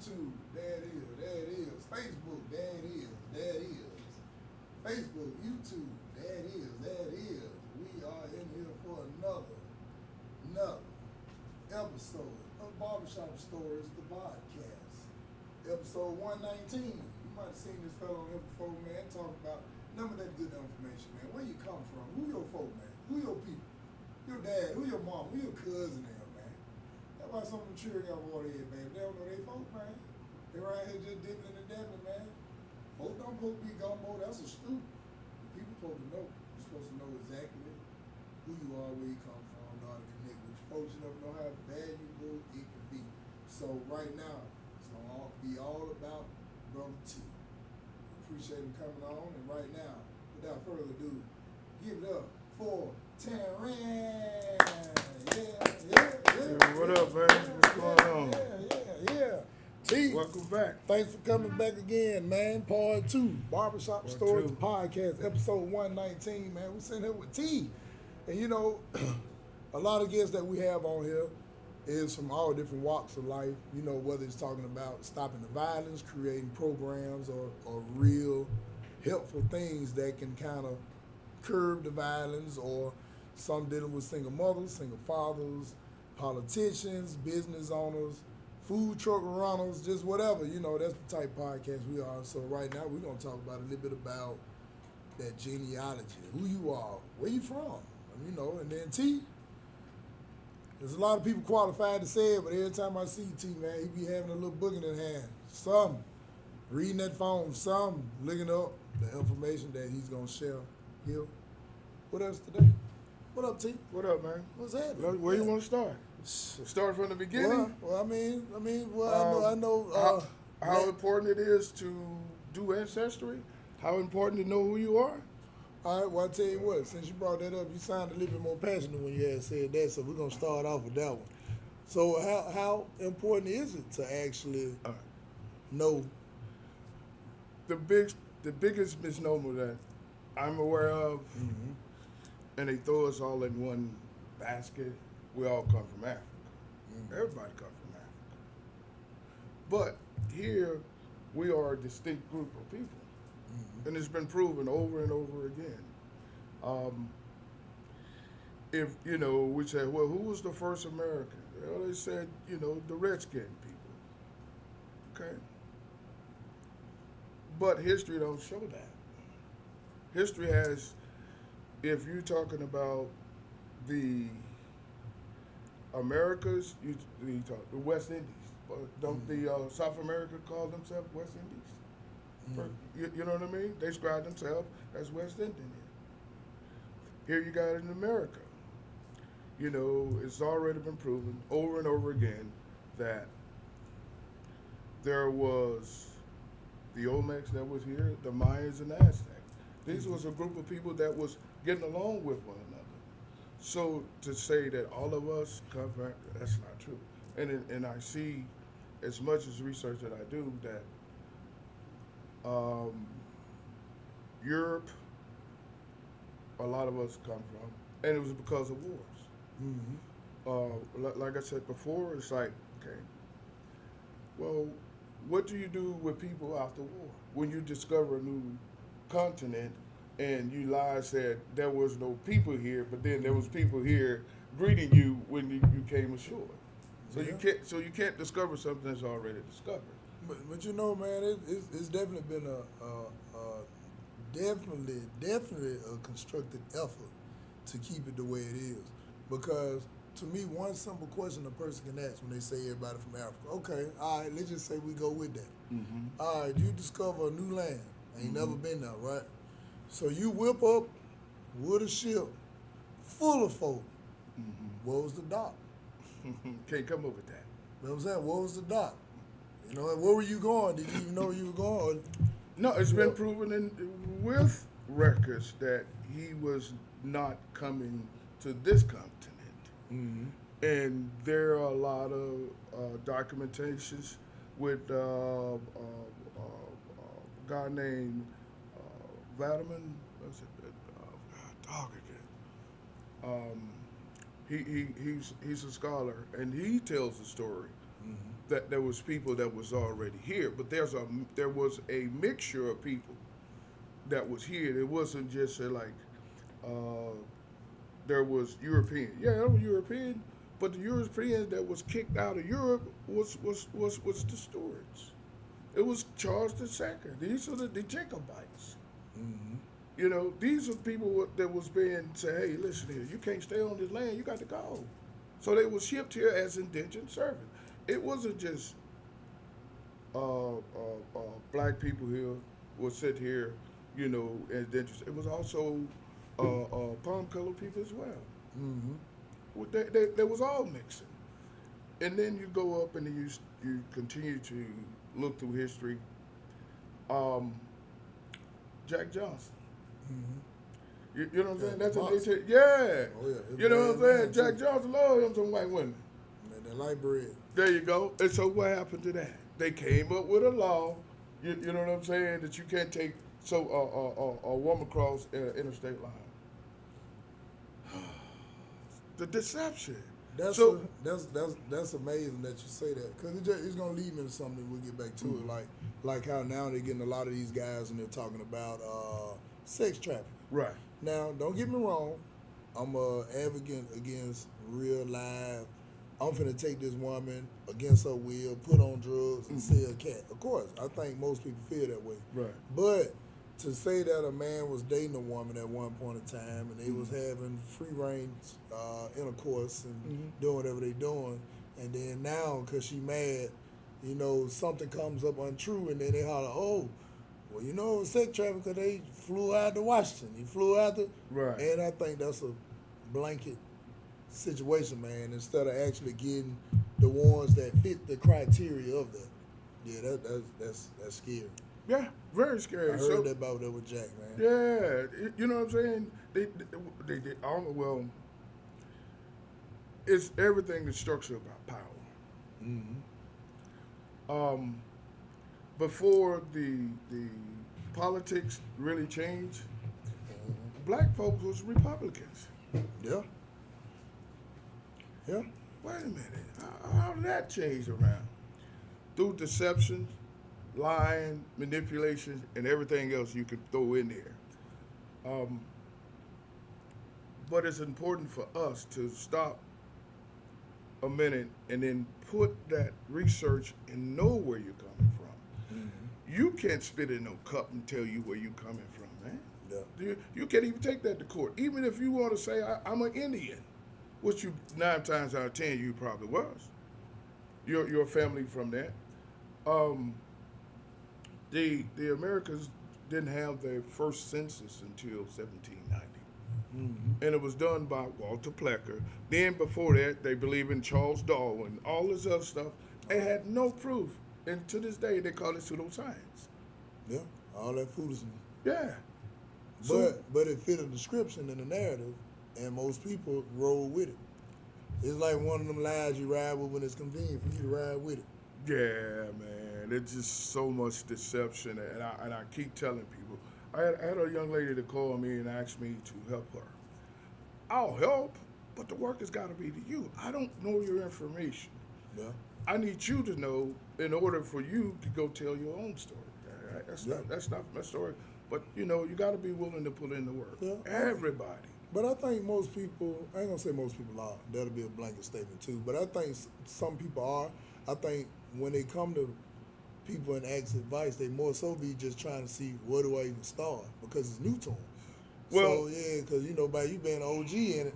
YouTube, there it is, there it is. Facebook, there it is, there it is. Facebook, YouTube, there it is, there it is. We are in here for another episode of Barbershop Stories, the podcast. Episode 119. You might have seen this fellow on here before, man, talking about none of that good information, man. Where you come from? Who your folk, man? Who your people? Your dad? Who your mom? Who your cousin there, man? That's why some of them children got water here, man. They don't know they folk, man. They right here just dipping and dabbling, man. Folks don't supposed to be gumbo. That's a stoop. People supposed to know. You're supposed to know exactly who you are, where you come from, know how to connect with your folks. You never know how valuable it can be. So right now, it's gonna be all about Brother T. Appreciate him coming on, and right now, without further ado, give it up for Terrance. Yeah. What up, man? What's going on? Yeah. T, Welcome back. thanks for coming back again, man. Part 2, Barbershop Part Stories, two. the podcast, episode 119, man. We're sitting here with T. And you know, a lot of guests that we have on here is from all different walks of life, you know, whether it's talking about stopping the violence, creating programs, or real helpful things that can kind of curb the violence, or some dealing with single mothers, single fathers, politicians, business owners, food truck runners, just whatever, you know, that's the type of podcast we are. So right now we're going to talk about a little bit about that genealogy, who you are, where you from, you know, and then T, there's a lot of people qualified to say it, but every time I see T, man, he be having a little book in his hand. Some reading that phone, some looking up the information that he's going to share here with us today. What up, T? What up, man? What's that? Where you want to start? Start from the beginning? Well, I know. How important it is to do ancestry? How important to know who you are? All right, well, I'll tell you what, since you brought that up, you sounded a little bit more passionate when you had said that, so we're going to start off with that one. So how important is it to actually know? The biggest misnomer that I'm aware of, and they throw us all in one basket, we all come from Africa. Everybody comes from Africa. But here, we are a distinct group of people. And it's been proven over and over again. If, you know, we say, well, who was the first American? Well, they said, you know, the Redskin people. Okay? But history don't show that. History has, if you're talking about the Americas, you talk the West Indies. Don't the South America call themselves West Indies? You know what I mean? They describe themselves as West Indian. Here you got it in America. You know, it's already been proven over and over again that there was the Olmecs that was here, the Mayans and the Aztecs. These was a group of people that was getting along with one another. So to say that all of us come from, that's not true. And I see, as much as research that I do, that Europe, a lot of us come from, and it was because of wars. Like I said before, it's like, okay, well, what do you do with people after war? When you discover a new continent and you lie said there was no people here, but then there was people here greeting you when you came ashore. So you can't discover something that's already discovered. But you know, man, it's definitely been definitely a constructed effort to keep it the way it is. Because to me, one simple question a person can ask when they say everybody from Africa, okay, all right, let's just say we go with that. All right, you discover a new land, ain't never been there, right? So you whip up with a ship full of folk. What was the dock? Can't come up with that. You know what I'm saying? What was the dock? You know, where were you going? Did you even know you were going? No, it's been proven with records that he was not coming to this continent. And there are a lot of documentations with a guy named Vladimir. What's it? Dog again. He's a scholar, and he tells the story that there was people that was already here, but there was a mixture of people that was here. It wasn't just uh, there was European. Yeah, there was European, but the Europeans that was kicked out of Europe was the Stuarts. It was Charles II. These are the Jacobites. Mm-hmm. You know, these are people that was being said, hey, listen here, you can't stay on this land, you got to go. So they were shipped here as indentured servants. It wasn't just black people here will sit here, you know, as indentured. It was also palm colored people as well. Mm-hmm. They was all mixing. And then you go up and you continue to look through history. Jack Johnson. Mm-hmm. You know what I'm saying? That's Box. what they say. Yeah. Oh, yeah. You know what I'm saying? Man, Jack too. Johnson loved him some white women. Man, that light bread. There you go. And so what happened to that? They came up with a law. You know what I'm saying? That you can't take a woman across interstate line. The deception. That's amazing that you say that, because it's gonna lead me to something. We'll get back to it, like how now they're getting a lot of these guys and they're talking about sex trafficking. Right. Now, don't get me wrong, I'm a advocate against real life. I'm finna take this woman against her will, put on drugs, and sell cat. Of course, I think most people feel that way. Right. But to say that a man was dating a woman at one point in time and they was having free range intercourse and doing whatever they doing, and then now because she mad, you know, something comes up untrue, and then they holler, oh, well, you know, it was sex trafficking because they flew out to Washington. He flew out to, Right. and I think that's a blanket situation, man, instead of actually getting the ones that fit the criteria of that. Yeah, that's scary. Yeah, very scary. I heard that about that with Jack, man. Yeah, you know what I'm saying? They well, it's everything is structured about power. Mm-hmm. Before the politics really changed, black folks was Republicans. Yeah. Yeah. Wait a minute, how did that change around? Through deception, lying, manipulation, and everything else you could throw in there. But it's important for us to stop a minute and then put that research and know where you're coming from. Mm-hmm. You can't spit in no cup and tell you where you're coming from, man. Yeah. You can't even take that to court. Even if you want to say, I'm an Indian, which you 9 times out of 10 you probably was. Your family from that. The Americans didn't have their first census until 1790. Mm-hmm. And it was done by Walter Plecker. Then before that, they believe in Charles Darwin, all this other stuff. They had no proof. And to this day, they call it pseudoscience. Yeah. All that foolishness. Yeah. So, But it fit a description in the narrative, and most people roll with it. It's like one of them lies you ride with when it's convenient for you to ride with it. yeah, man, it's just so much deception. And I keep telling people, I had a young lady that called me and asked me to help her. I'll help, but the work has got to be to you. I don't know your information. Yeah. I need you to know in order for you to go tell your own story. That's not my story. But, you know, you got to be willing to put in the work. Yeah. Everybody. But I think most people, I ain't gonna say most people are, that'll be a blanket statement too, but I think some people are. I think when they come to people and ask advice, they more so be just trying to see where do I even start, because it's new to them. Well, so yeah, because you know, by you being an OG in it,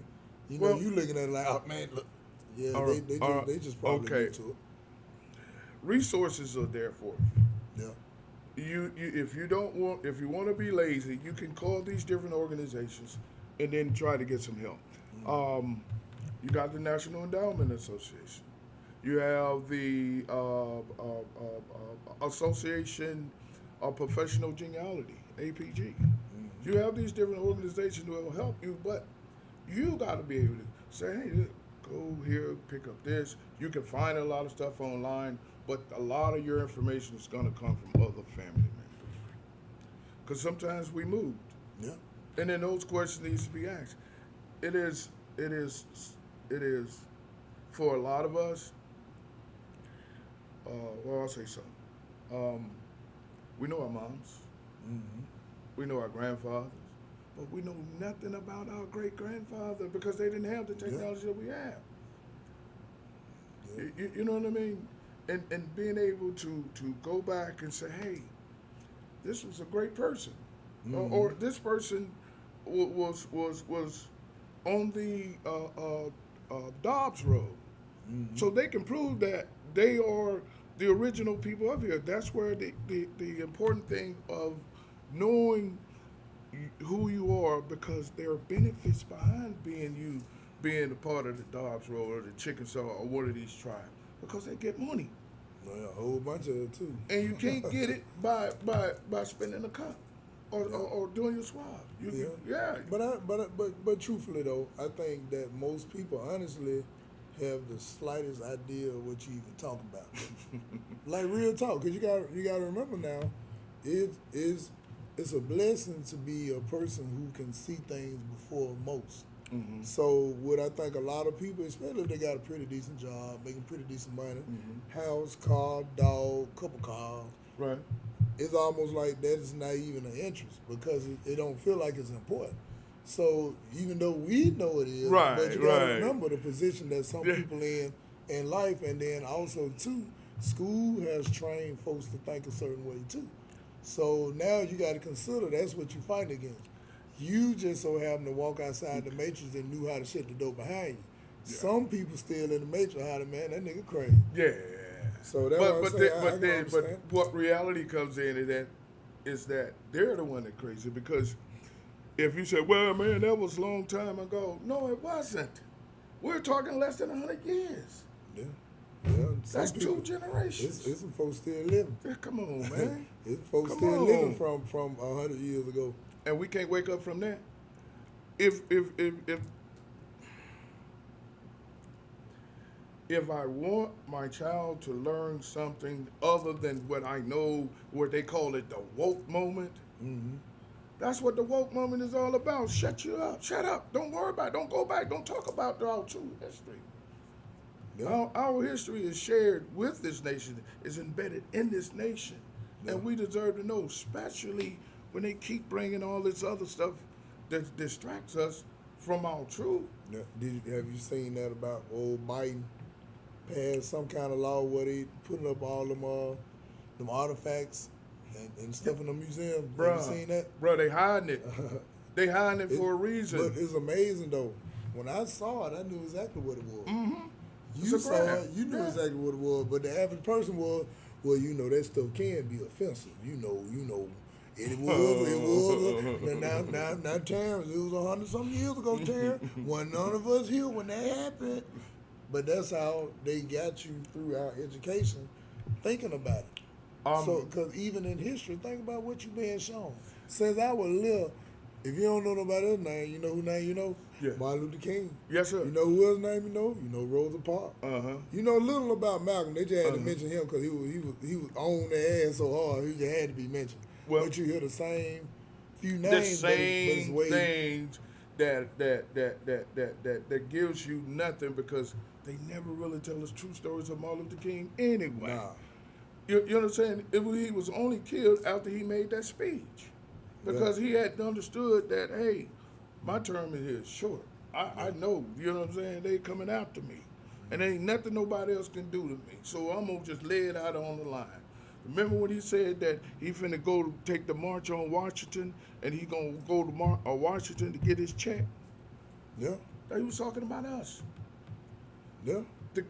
you know, well, you looking at it like, oh man, look, yeah, they just probably okay. new to it. Resources are there for you. Yeah. You if you want to be lazy, you can call these different organizations and then try to get some help. You got the National Endowment Association. You have the Association of Professional Genealogy, APG. You have these different organizations that will help you, but you got to be able to say, hey, look, go here, pick up this. You can find a lot of stuff online, but a lot of your information is going to come from other family members. Because sometimes we moved. Yeah. And then those questions needs to be asked. It is for a lot of us, well, I'll say something. We know our moms, Mm-hmm. we know our grandfathers, but we know nothing about our great grandfather because they didn't have the technology that we have. Yeah. You know what I mean? And being able to go back and say, hey, this was a great person, Mm-hmm. or this person was on the Dobbs Road, Mm-hmm. so they can prove that they are the original people of here. That's where the important thing of knowing who you are, because there are benefits behind being a part of the Dobbs Road or the Chickasaw or one of these tribes, because they get money, Yeah, a whole bunch of it too. and you can't get it by spending a cup Yeah. or doing your swab. Yeah. Yeah. But truthfully though, I think that most people honestly have the slightest idea of what you even talking about. Like real talk, because you got to remember now, it's a blessing to be a person who can see things before most. Mm-hmm. So what I think a lot of people, especially if they got a pretty decent job, making pretty decent money, Mm-hmm. house, car, dog, couple cars, Right. it's almost like that is not even an interest because it don't feel like it's important. So even though we know it is, but Right. you got to Right. remember the position that some Yeah. people in life, and then also too, school has trained folks to think a certain way too. So now you got to consider that's what you fight against. You just so happen to walk outside the matrix and knew how to shut the door behind you. Yeah. Some people still in the matrix, how to man that nigga crazy. Yeah. So that's why I say I can but understand. what reality comes in is that they're the one that crazy, because if you say, well, man, that was a long time ago. No, it wasn't. We're talking less than 100 years. Yeah, yeah. That's Some people, two generations. it's some folks still living. Yeah, come on, man. It's folks Come still on. living from 100 years ago. And we can't wake up from that. If I want my child to learn something other than what I know, what they call it, the woke moment, Mm-hmm. that's what the woke moment is all about. Shut you up. Shut up. Don't worry about it. Don't go back. Don't talk about our true history. Yeah. Our history is shared with this nation, is embedded in this nation. Yeah. And we deserve to know, especially when they keep bringing all this other stuff that distracts us from our truth. Yeah. Have you seen that about old Biden passed some kind of law where they putting up all them artifacts and stuff in the museum? Have you seen that? Bruh, they hiding it. They hiding it for a reason. But it's amazing though. When I saw it, I knew exactly what it was. Mm-hmm. You saw it, you knew exactly what it was. But the average person was, well, you know, that stuff can be offensive. You know. It was. Now, Terrance, it was 100-something years ago, Terrance. When none of us here when that happened. But that's how they got you through our education, thinking about it. So, because even in history, think about what you're being shown. Since I was little, if you don't know nobody else's name, you know who name you know? Yeah. Martin Luther King. Yes, sir. You know who else's name you know? You know Rosa Parks. Uh-huh. You know little about Malcolm. They just had to mention him because he was on their ass so hard. He just had to be mentioned. Well, but you hear the same few the names, same but it's way, things that gives you nothing, because they never really tell us true stories of Martin Luther King anyway. Nah. You understand? He was only killed after he made that speech, because he had understood that, hey, my term is here short. I know, you know what I'm saying? They coming after me, and ain't nothing nobody else can do to me. So I'm gonna just lay it out on the line. Remember when he said that he finna go to take the march on Washington, and he gonna go to Washington to get his check? Yeah. He was talking about us. Yeah. The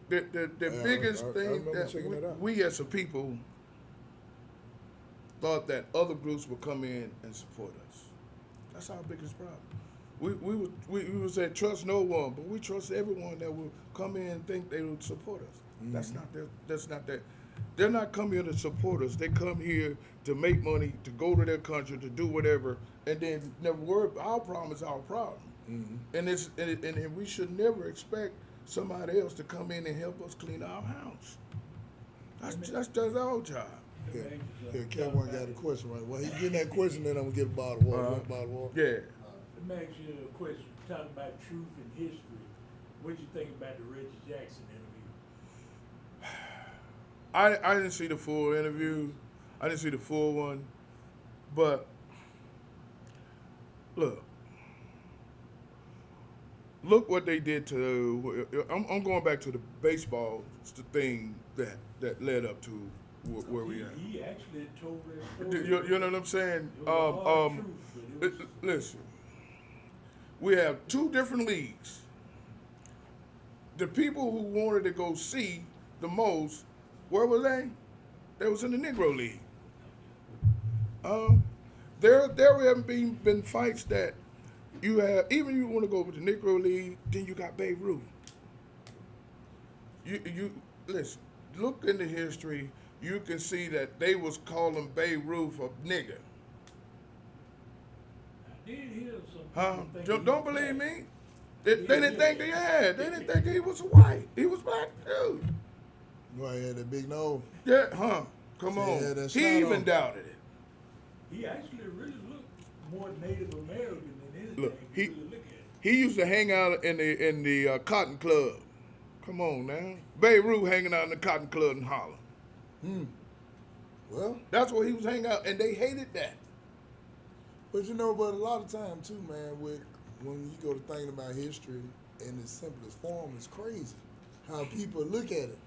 biggest I thing remember checking it that out. we as a people thought that other groups would come in and support us. That's our biggest problem. We would say trust no one, but we trust everyone that will come in and think they would support us. Mm-hmm. That's not that. They're not coming here to support us. They come here to make money, to go to their country, to do whatever, and then never worry. Our problem is our problem, and and we should never expect somebody else to come in and help us clean our house. That's just our job. Yeah. Kevin got a question right. Well, he getting that question, then I'm gonna get a bottle of water. Want a bottle of water? Yeah. Let me ask you a question. Talking about truth and history, what you think about the Reggie Jackson interview? I didn't see the full interview. I didn't see the full one. But look what they did to. I'm going back to the baseball thing that led up to where we at. He actually told that story. You know what I'm saying? It was a hard truth, but it was, Listen, we have two different leagues. The people who wanted to go see the most, where were they? They was in the Negro League. There haven't been fights that you have. Even you want to go with the Negro League, then you got Babe Ruth. You listen. Look into history. You can see that they was calling Babe Ruth a nigger. I did hear some Huh? people think he Don't was believe black. me? They didn't think they had. They didn't think he was white. He was black too. Boy, he had that big nose. Yeah, huh? Come Yeah, on. that's He not even on. doubted it. He actually really looked more Native American than anything. Look, if you really look at it. he used to hang out in the Cotton Club. Come on now. Babe Ruth hanging out in the Cotton Club in Harlem. Well, That's where he was hanging out, and they hated that. but you know, but a lot of time too, man, when you go to thinking about history in its simplest form, it's crazy how people look at it.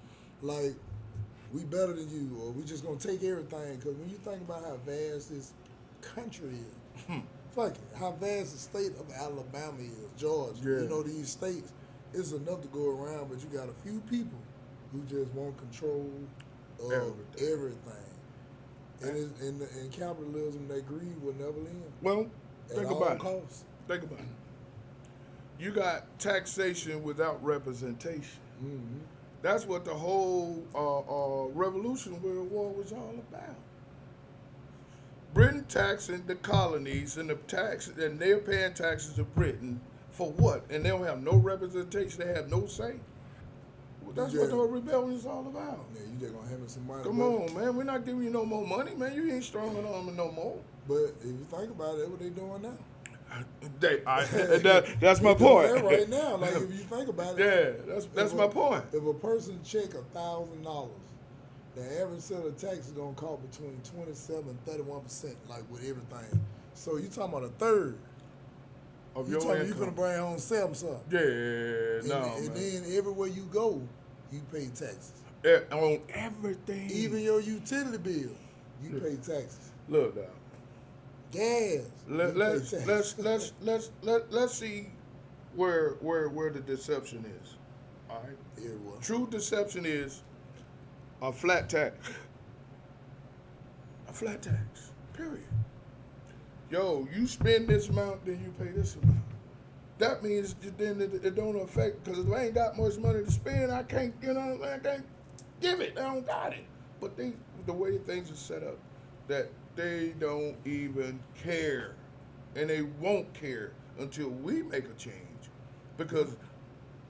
Like, we better than you, or we just gonna take everything. Because when you think about how vast this country is, fuck it, how vast the state of Alabama is, Georgia, Yeah. you know, these states, it's enough to go around, but you got a few people who just want control of everything. And in capitalism, that greed will never end. Well, At think all about it. costs. Think about it. You got taxation without representation. Mm-hmm. That's what the whole Revolutionary War was all about. Britain taxing the colonies and and they're paying taxes to Britain for what? And they don't have no representation. They have no say. Well, that's what the rebellion is all about. Yeah, you just gonna have me some money. Come on, man. We're not giving you no more money, man. You ain't strong in arm no more. But if you think about it, that's what they doing now. That's my They doing point. that right now. Like, if you think about it. Yeah, that's my point. If a person check $1,000, the average sale of tax is gonna cost between 27 and 31%, like with everything. So you talking about a third. Of You your talking you income. finna bring home something. Yeah, And, no, and man. then everywhere you go, you pay taxes. On everything. Even your utility bill, you pay taxes. Look now. Gas. Let's see where the deception is. All right. Everywhere. True deception is a flat tax. A flat tax. Period. Yo, you spend this amount, then you pay this amount. That means then it don't affect, because if I ain't got much money to spend, I can't, I can't give it. I don't got it. But the way things are set up, that they don't even care. And they won't care until we make a change. Because,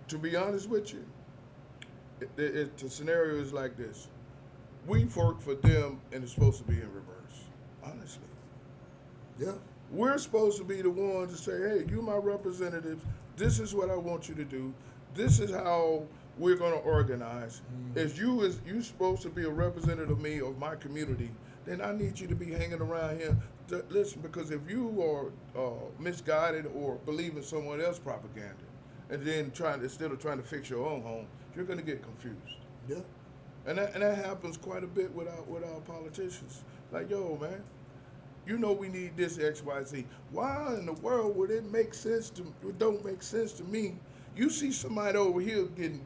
to be honest with you, the scenario is like this. We work for them, and it's supposed to be in reverse, honestly. Yeah. We're supposed to be the ones to say, hey, you my representatives. This is what I want you to do. This is how we're going to organize. If you supposed to be a representative of me, of my community, then I need you to be hanging around here. Listen, because if you are misguided or believe in someone else's propaganda, and then instead of trying to fix your own home, you're going to get confused. Yeah. And that happens quite a bit with our politicians. Like, yo, man, you know we need this X, Y, Z. Why in the world would it make sense to? It don't make sense to me. You see somebody over here and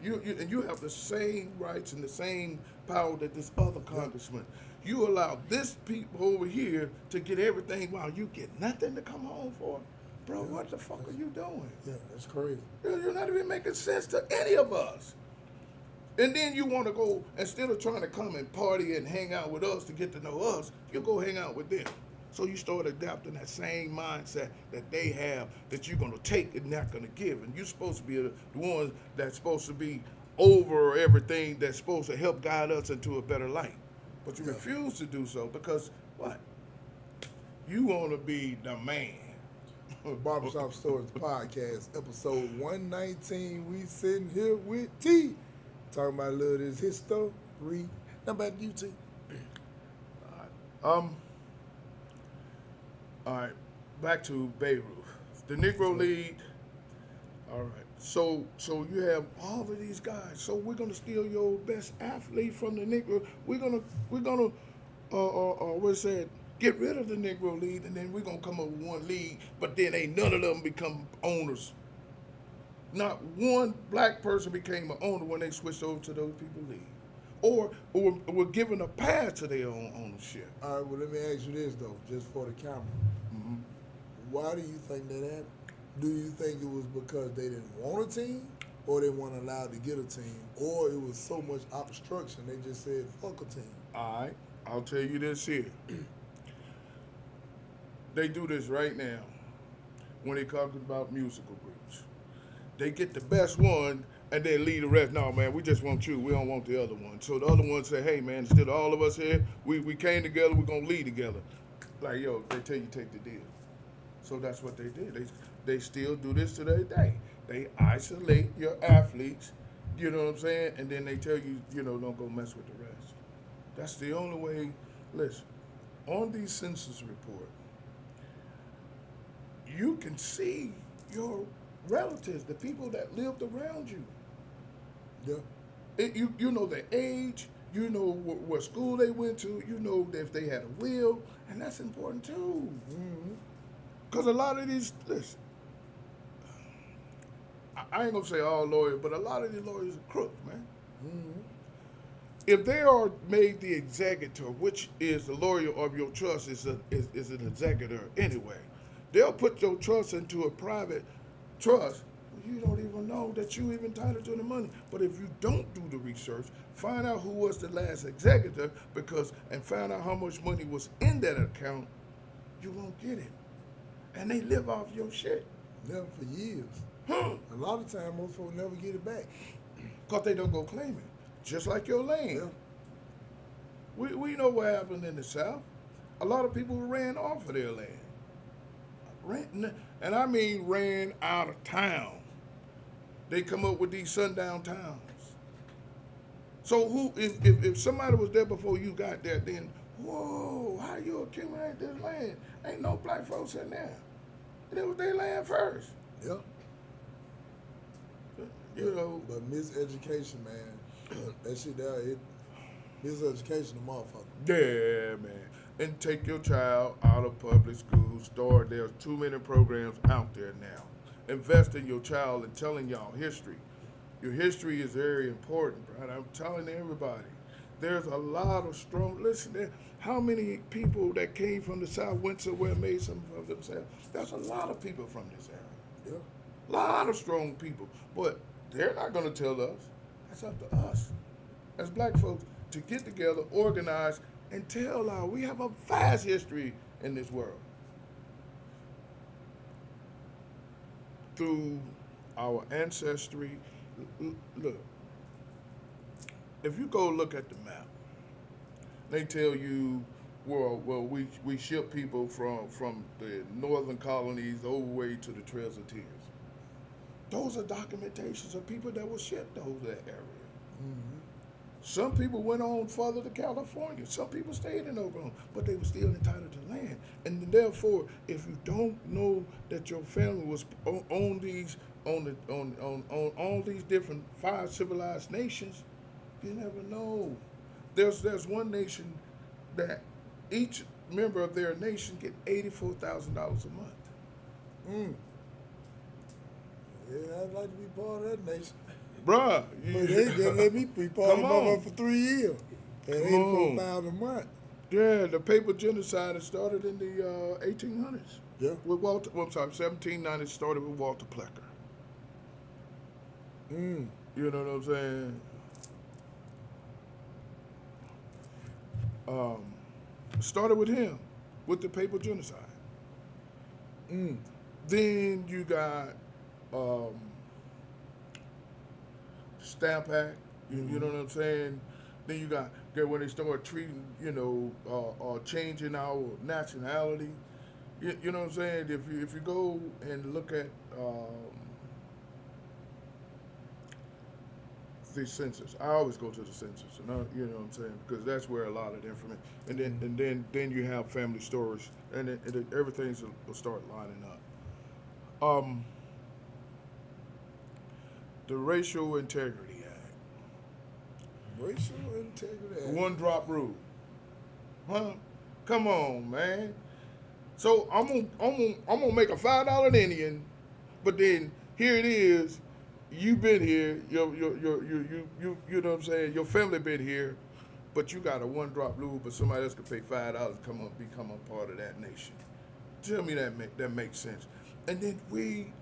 you have the same rights and the same power that this other congressman. You allow this people over here to get everything while you get nothing to come home for. Bro, what the fuck are you doing? Yeah, that's crazy. You're not even making sense to any of us. And then you want to go, instead of trying to come and party and hang out with us to get to know us, you go hang out with them. So you start adapting that same mindset that they have, that you're going to take and not going to give. And you're supposed to be the one that's supposed to be over everything, that's supposed to help guide us into a better light. But you refuse to do so because what? You want to be the man. Barbershop Stories Podcast, episode 119. We sitting here with T, talking about a little of this history referee. Now back to you, T. All right, back to Beirut, the Negro League. All right, so you have all of these guys. So we're gonna steal your best athlete from the Negro. We're gonna what's that? Get rid of the Negro League, and then we're gonna come up with one league. But then ain't none of them become owners. Not one black person became an owner when they switched over to those people league, or were given a pass to their own ownership. All right, well, let me ask you this, though, just for the camera. Mm-hmm. Why do you think that happened? Do you think it was because they didn't want a team, or they weren't allowed to get a team, or it was so much obstruction they just said, fuck a team? All right, I'll tell you this here. They do this right now when they talking about musical groups. They get the best one and then leave the rest. No, man, we just want you. We don't want the other one. So the other one say, hey, man, instead of all of us here, we came together, we're going to lead together. Like, yo, they tell you take the deal. So that's what they did. They still do this to this day. They isolate your athletes, you know what I'm saying? And then they tell you, don't go mess with the rest. That's the only way. Listen, on these census reports, you can see your relatives, the people that lived around you. Yeah. You know their age, you know what school they went to, you know if they had a will, and that's important too. Because a lot of these, listen, I ain't gonna say all lawyers, but a lot of these lawyers are crooks, man. If they are made the executor, which is the lawyer of your trust, is an executor anyway. They'll put your trust into a private trust. You don't even know that you even entitled to the money. But if you don't do the research, find out who was the last executor, and find out how much money was in that account, you won't get it. And they live off your shit. Yeah, for years. A lot of times, most folks never get it back. Because they don't go claim it. Just like your land. Yeah. We know what happened in the South. A lot of people ran off of their land. And I mean ran out of town. They come up with these sundown towns. So if somebody was there before you got there, then whoa, how you accumulate this land? Ain't no black folks in there. And it was their land first. Yeah. But miseducation, man, that shit there, miseducation, the motherfucker. Yeah, man. And take your child out of public school. There's too many programs out there now. Invest in your child and telling y'all history. Your history is very important, right? I'm telling everybody. There's a lot of strong, listen, how many people that came from the South went somewhere and made something of themselves? There's a lot of people from this area. Yeah. A lot of strong people. But they're not going to tell us. That's up to us as black folks to get together, organize, and tell we have a vast history in this world. Through our ancestry, look, if you go look at the map, they tell you, well, we ship people from the northern colonies all the way to the Trails of Tears. Those are documentations of people that were shipped over that area. Some people went on further to California. Some people stayed in Oklahoma, but they were still entitled to land. And therefore, if you don't know that your family was on all these different 5 civilized nations, you never know. There's one nation that each member of their nation get $84,000 a month. Yeah, I'd like to be part of that nation. Bruh. But they just let me be part of the motherfucker for 3 years. And $84,000 a month. Yeah, the paper genocide started in the 1800s. Yeah. With 1790 started with Walter Plecker. You know what I'm saying? Started with him, with the paper genocide. Then you got Stamp Act, you know what I'm saying? Then you got when they start treating, changing our nationality. You know what I'm saying? If you go and look at the census. I always go to the census, and you know what I'm saying, because that's where a lot of the information. And then you have family stories, and everything will start lining up. The Racial Integrity Act, Racial integrity. one drop rule, huh? Come on, man. So I'm gonna make a $5 Indian, but then here it is. You've been here. You know what I'm saying. Your family been here, but you got a one drop rule. But somebody else could pay $5 to become a part of that nation. Tell me that makes sense. And then we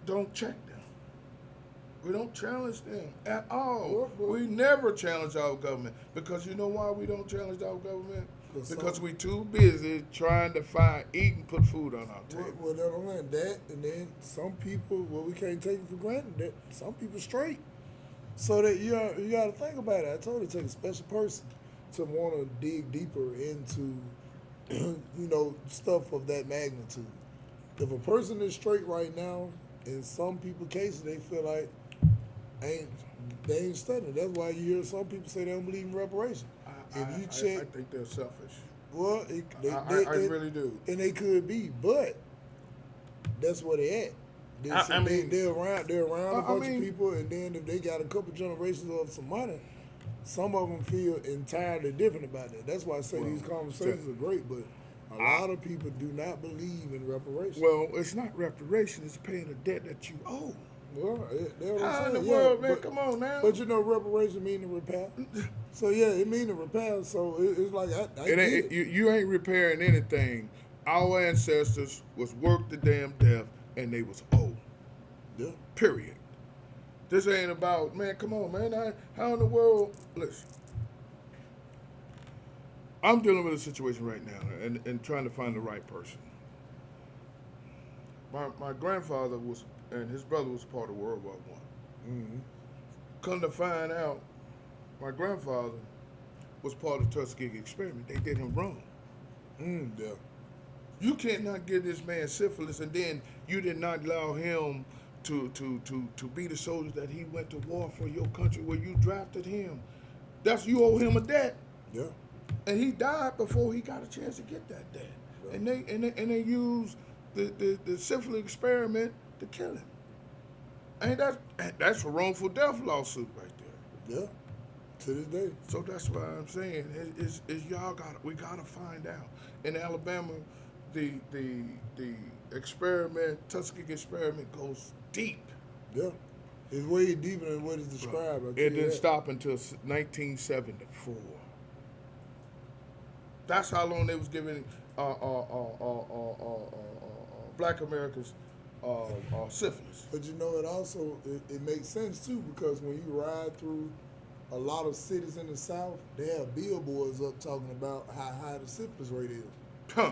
don't check them. We don't challenge them at all. We never challenge our government, because you know why we don't challenge our government? Because we too busy trying to eat and put food on our table. Well, that, and then some people, we can't take it for granted that some people straight. So that you got to think about it. I told you, it takes a special person to want to dig deeper into, stuff of that magnitude. If a person is straight right now, in some people's cases, they feel like they ain't studying. That's why you hear some people say they don't believe in reparations. I think they're selfish. Well, I really do. And they could be, but that's where they at. They're around a bunch of people, and then if they got a couple generations of some money, some of them feel entirely different about that. That's why I say these conversations are great, but a lot of people do not believe in reparations. Well, it's not reparation; it's paying a debt that you owe. Well, how in the world, man? Come on now. But reparation mean to repair. So yeah, it mean to repair. So it's like you ain't repairing anything. Our ancestors was worked to damn death, and they was old. Yeah. Period. This ain't about, man. Come on, man. How in the world? Listen, I'm dealing with a situation right now, and trying to find the right person. My grandfather and his brother was part of World War I. Mm-hmm. Come to find out, my grandfather was part of the Tuskegee experiment. They did him wrong. Yeah. You can't not give this man syphilis, and then you did not allow him to be the soldier that he went to war for your country, where you drafted him. You owe him a debt. Yeah. And he died before he got a chance to get that debt. Yeah. And they used the syphilis experiment to kill him. And that's a wrongful death lawsuit right there. Yeah, to this day. So that's why I'm saying is we gotta find out. In Alabama, the experiment, Tuskegee experiment, goes deep. Yeah, it's way deeper than what is described. It didn't stop until 1974. That's how long they was giving Black Americans syphilis. But it also it makes sense too, because when you ride through a lot of cities in the South, they have billboards up talking about how high the syphilis rate is. Huh.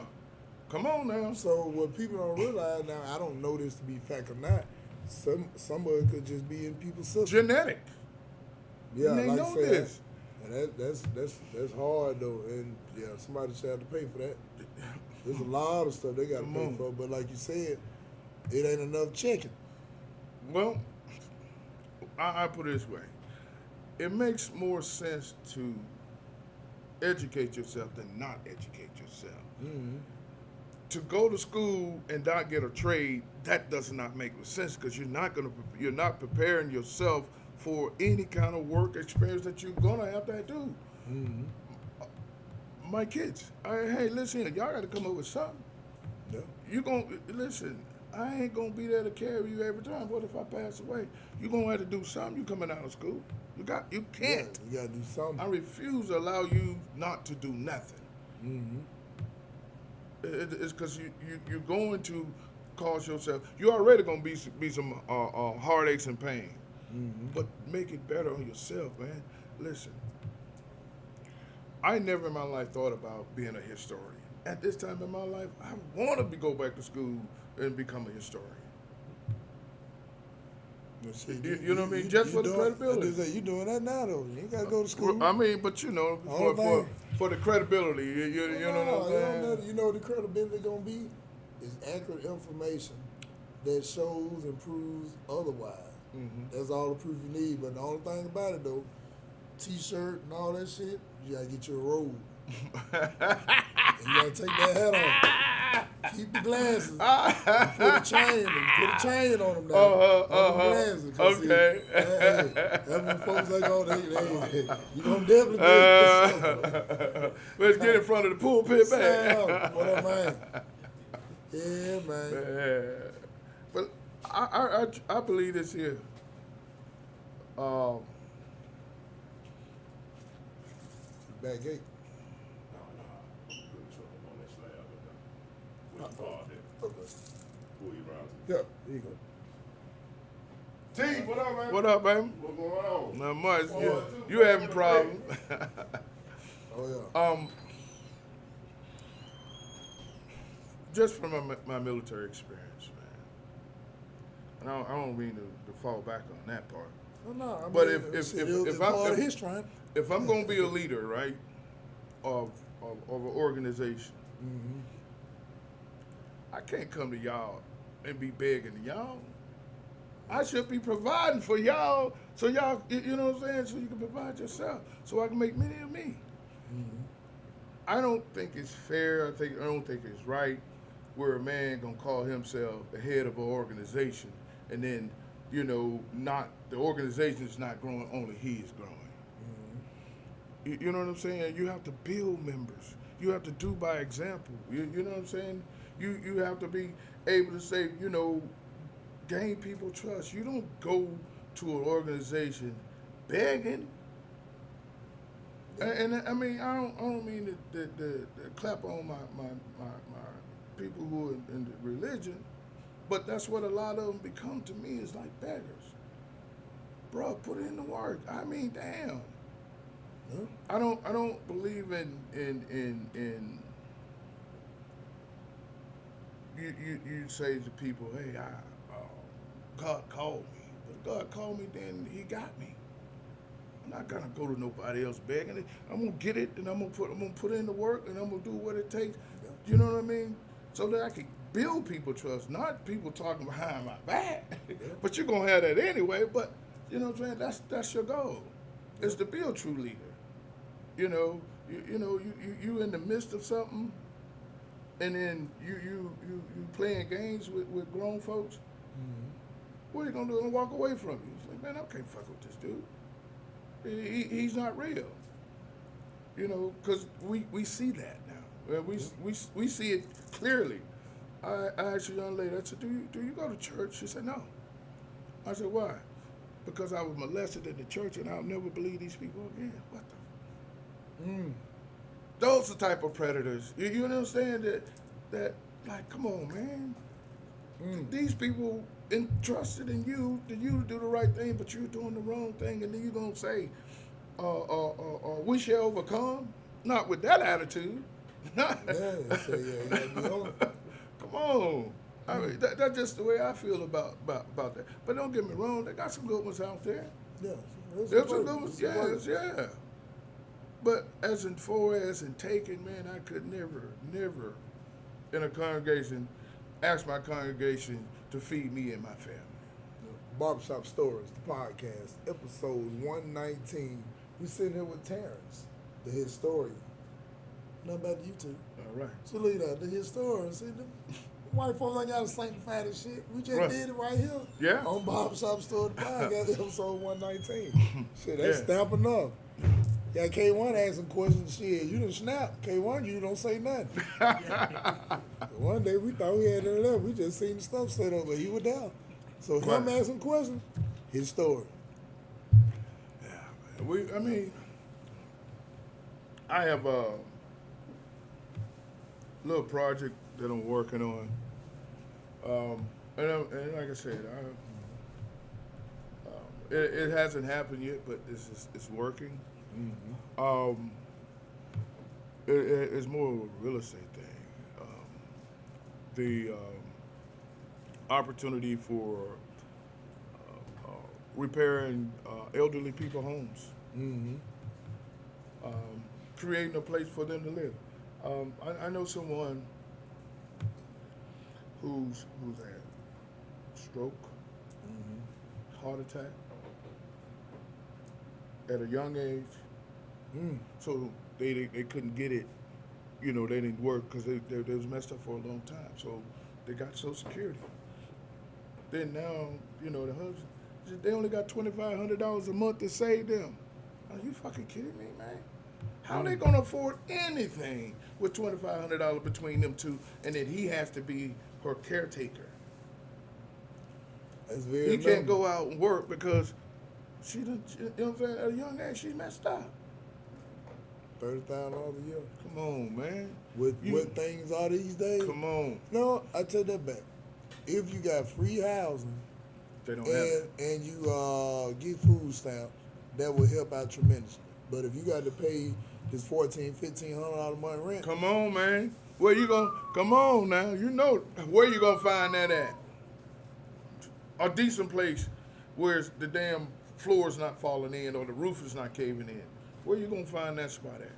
Come on now. So what people don't realize now, I don't know this to be fact or not, some of it could just be in people's system. Genetic. Yeah, and they like know I said, this. And that's hard though, and yeah, somebody should have to pay for that. There's a lot of stuff they got to pay for, but like you said, it ain't enough checking. Well, I put it this way. It makes more sense to educate yourself than not educate yourself. Mm-hmm. To go to school and not get a trade, that does not make sense, because you're not preparing yourself for any kind of work experience that you're gonna have to do. Mm-hmm. My kids, hey, listen, y'all got to come up with something. Yeah. You gonna listen. I ain't gonna be there to carry you every time. What if I pass away? You gonna have to do something. You coming out of school. You can't. Yeah, you gotta do something. I refuse to allow you not to do nothing. Mm-hmm. It's because you're going to cause yourself. You're already gonna be some heartaches and pain. Mm-hmm. But make it better on yourself, man. Listen, I never in my life thought about being a historian. At this time in my life, I want to go back to school and become a historian. You know what I mean? Just for the credibility. You're doing that now, though. You ain't got to go to school. I mean, but for the credibility, you know what I'm saying? You know what the credibility going to be? Is accurate information that shows and proves otherwise. That's all the proof you need. But the only thing about it though, T-shirt and all that shit, you gotta get your robe. And you gotta take that hat off. Keep the glasses. And put a chain on them now. On them glasses. Okay. See, that's when folks like, oh, you gonna definitely get Let's get in front of the pulpit, man. What up, man? Yeah, man. Yeah. But I believe this here. Back gate. Yeah, there you go. T, what up, man? What up, baby? What's going on? Not much. You having problems? Oh yeah. Just from my military experience, man. And I don't mean to fall back on that part. No, I mean, But it's if part of history, right? if I'm gonna be a leader, right, of an organization, I can't come to y'all and be begging to y'all. I should be providing for y'all, so y'all, you know what I'm saying, so you can provide yourself, so I can make many of me. I don't think it's fair. I don't think it's right where a man gonna call himself the head of an organization, and then, you know, not the organization is not growing, only he is growing. You know what I'm saying? You have to build members. You have to do by example. You know what I'm saying? You have to be able to say, you know, gain people trust. You don't go to an organization begging. And I mean, I don't mean to clap on my people who are in the religion, but that's what a lot of them become to me, is like beggars. Bro, put in the work. I mean, damn. Yeah. I don't believe in you say to people, hey, God called me. But if God called me, then he got me. I'm not gonna go to nobody else begging it. I'm gonna get it, and I'm gonna put in the work, and I'm gonna do what it takes. You know what I mean? So that I can build people trust, not people talking behind my back. But you're gonna have that anyway. But you know what I'm saying? That's your goal. Is to be a true leader. You know, you in the midst of something, and then you playing games with grown folks. What are you gonna do? And walk away from you? It's like, man, I can't fuck with this dude. He's not real. You know, because we see that now. We see it clearly. I asked a young lady. I said, do you go to church? She said, no. I said, why? Because I was molested in the church, and I'll never believe these people again. What the? Those are the type of predators. You understand that like, come on, man. These people entrusted in you to do the right thing, but you're doing the wrong thing, and then you're gonna say, we shall overcome. Not with that attitude. Yeah, you gotta be on. Come on. I mean, that's just the way I feel about that. But don't get me wrong, they got some good ones out there. Yeah, There's some good ones, yes, yeah. But as in far as in taking, man, I could never in a congregation ask my congregation to feed me and my family. Barbershop Stories, the podcast, episode 119. We sitting here with Terrance, the historian. Nothing about the YouTube. All right. So look at that, the historian. See, them white folks ain't gotta sanctify this shit. We just Right. did it right here. Yeah. On Barbershop Story, the podcast, episode 119. Shit, that's Yeah. stamp enough. Yeah, K1 asked some questions. Shit, you done snap. K1, you don't say nothing. One day we thought we had it left. We just seen the stuff set up, but he was down. So him Right. asking questions, his story. Yeah, man. I have a little project that I'm working on. And like I said, it hasn't happened yet, but it's working. It's more of a real estate thing. The opportunity for repairing elderly people homes, creating a place for them to live. I know someone who's had stroke, heart attack at a young age. So they couldn't get it. You know, they didn't work because they was messed up for a long time. So they got Social Security. Then now, you know, the husband, they only got $2,500 a month to save them. Are you fucking kidding me, man? How they gonna afford anything with $2,500 between them two, and then he has to be her caretaker? That's very He can't normal. go out and work because you know what I'm saying? At a young age, she's messed up. $30,000 a year. Come on, man. With what things are these days? Come on. No, I take that back. If you got free housing They don't have it. and you get food stamps, that will help out tremendously. But if you got to pay this $1,500 a month rent, Come on, man. Where you gonna? Come on now. You know where you gonna find that at? A decent place where the damn floor's not falling in or the roof is not caving in. Where you gonna find that spot at?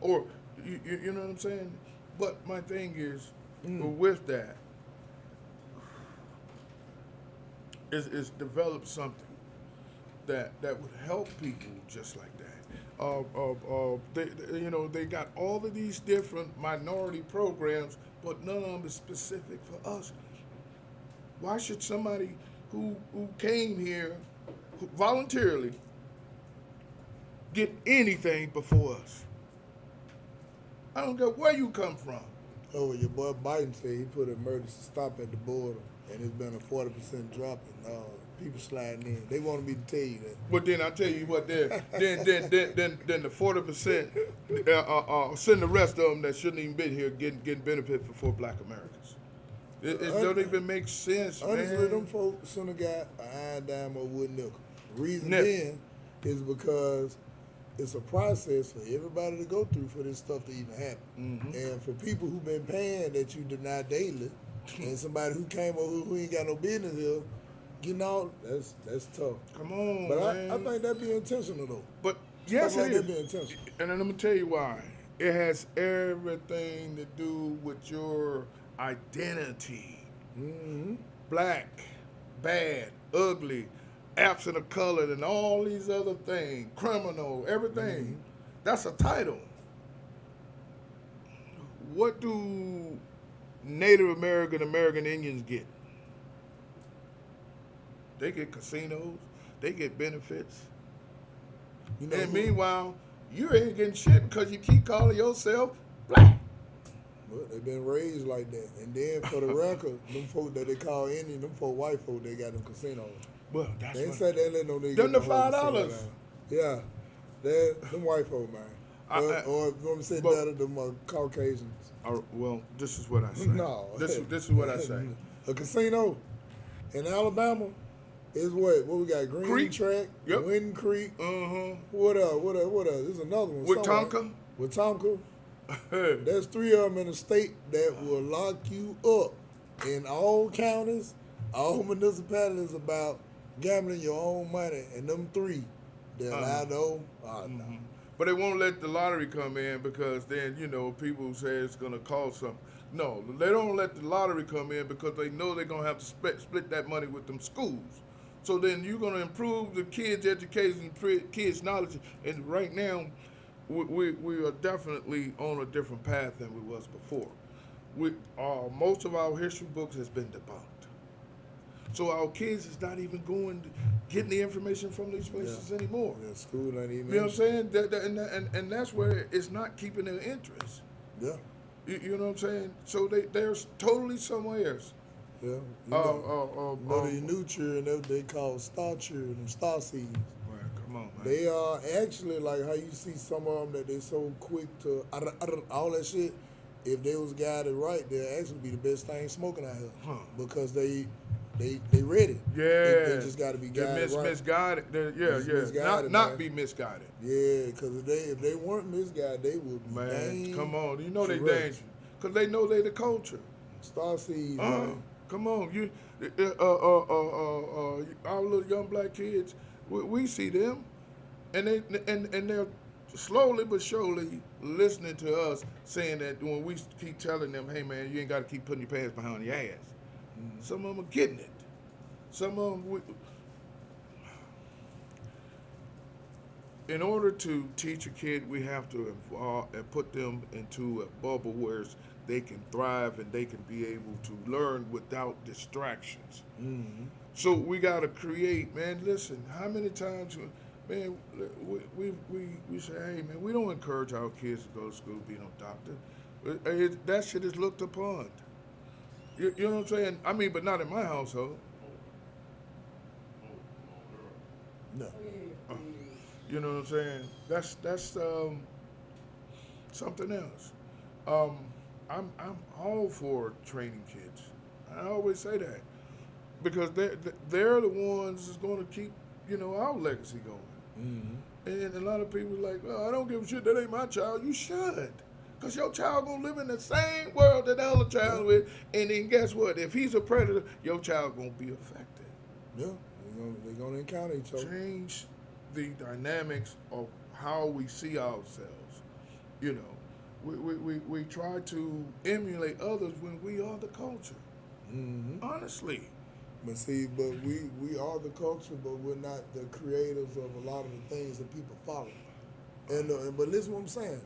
Or you know what I'm saying? But my thing is, with that, is develop something that would help people just like that. They got all of these different minority programs, but none of them is specific for us. Why should somebody who came here voluntarily get anything before us? I don't care where you come from. oh, your boy Biden said he put an emergency stop at the border, and it's been a 40% drop in people sliding in. They wanted me to tell you that. But then I tell you what, then the 40% send the rest of them that shouldn't even been here getting benefit for Black Americans. It don't even make sense, Honestly, man. them folks should have got an iron dime or wood nickel. Reason Nickel. being is because it's a process for everybody to go through for this stuff to even happen. And for people who've been paying that you deny daily, and somebody who came over who ain't got no business here, getting out, that's tough. Come on, But man. I think that'd be intentional though. But yes, Stuff like it that be is. intentional. And then I'm gonna tell you why. It has everything to do with your identity. Black, bad, ugly, absent of color, and all these other things, criminal, everything. That's a title. What do Native American Indians get? They get casinos, they get benefits. You know And who- meanwhile, you ain't getting shit because you keep calling yourself black. Well, they been raised like that. And then for the record, them folk that they call Indian, them folk white folk, they got them casinos. Well, that's They ain't what, said they let no nigga Them get the no whole $5. casino now. Yeah, them white folk, man. I- Or if you want to say but- better, them Caucasians. well, this is what I say. No. This is what I say. A casino in Alabama is what? What we got? Green Creek. Track, Yep. Wind Creek. Uh-huh. What else? There's another one. Wetumpka? Wetumpka. There's 3 of them in the state that will lock you up in all counties, all municipalities about gambling your own money. And them 3, they're allowed to own. Oh, no. But they won't let the lottery come in because then, people say it's going to cost something. No, they don't let the lottery come in because they know they're going to have to split that money with them schools. So then you're going to improve the kids' education, kids' knowledge. And right now, we are definitely on a different path than we was before. Most of our history books has been debunked. So our kids is not even getting the information from these places anymore. Yeah, school ain't even. You know what I'm saying? And that's where it's not keeping their interest. Yeah. You know what I'm saying? So they're totally somewhere else. Yeah. You know the nutrient they call starch and star seeds. Well, come on, man. They are actually like how you see some of them that they so quick to all that shit. If they was guided right, they'll actually be the best thing smoking out here because they ready. Yeah. They just got to be guided right. Misguided. Misguided, Not man. be misguided. Yeah, because if they weren't misguided, they would be Man, dang come on. You know they correct. dangerous. Because they know they the culture. Star seeds, man. Come on. Our little young black kids, we see them, and they're slowly but surely listening to us saying that when we keep telling them, hey man, you ain't got to keep putting your pants behind your ass. Some of them are getting it. Some of them, in order to teach a kid, we have to involve and put them into a bubble where they can thrive and they can be able to learn without distractions. So we got to create, man. Listen, how many times, man, we say, hey, man, we don't encourage our kids to go to school, be no doctor. That shit is looked upon. You know what I'm saying? I mean, but not in my household. No. You know what I'm saying? That's something else. I'm all for training kids. I always say that because they're the ones that's going to keep our legacy going. And a lot of people are like, well, I don't give a shit. That ain't my child. You should. Because your child going to live in the same world that the other child with. And then guess what? If he's a predator, your child going to be affected. Yeah, they're going to encounter each other. Change the dynamics of how we see ourselves. We try to emulate others when we are the culture. Honestly. But see, we are the culture, but we're not the creators of a lot of the things that people follow. But listen what I'm saying.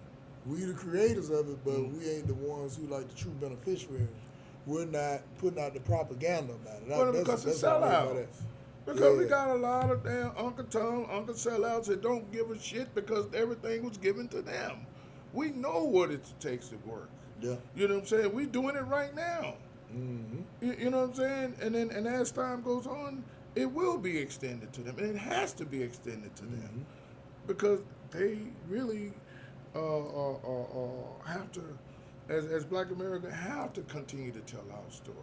We the creators of it, but we ain't the ones who like the true beneficiaries. We're not putting out the propaganda about it. Well, because it's sellouts. Because we got a lot of damn Uncle Tom, Uncle sellouts that don't give a shit because everything was given to them. We know what it takes to work. Yeah. You know what I'm saying? We doing it right now. You know what I'm saying? And as time goes on, it will be extended to them. And it has to be extended to them. Because they really have to, as Black America, have to continue to tell our story.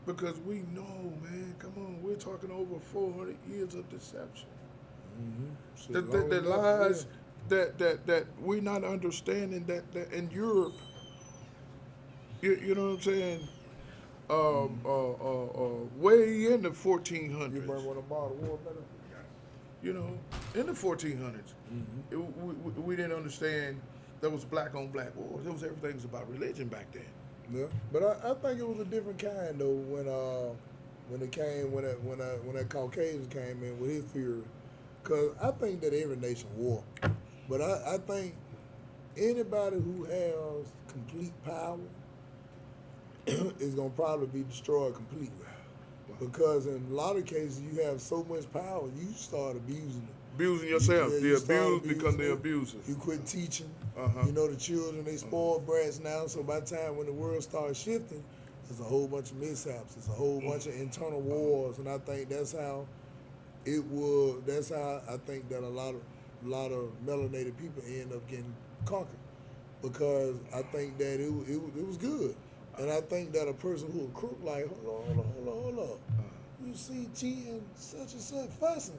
Because we know, man, come on, we're talking over 400 years of deception. The lies that we're not understanding that in Europe, you know what I'm saying, way in the 1400s. You burn one of the bottle of water, better? In the 1400s, we didn't understand there was black on black wars. It was everything was about religion back then. Yeah, but I think it was a different kind though when that Caucasian came in with his theory, because I think that every nation war, but I think anybody who has complete power is gonna probably be destroyed completely, because in a lot of cases you have so much power you start abusing it. Abusing yourself. Yeah, The abused become the abusers. You quit teaching. The children, they spoiled brats now, so by the time when the world starts shifting, there's a whole bunch of mishaps. There's a whole bunch of internal wars, and I think that's how I think that a lot of melanated people end up getting conquered, because I think that it was good. And I think that a person who a crook, like, hold on. You see T and such fussing.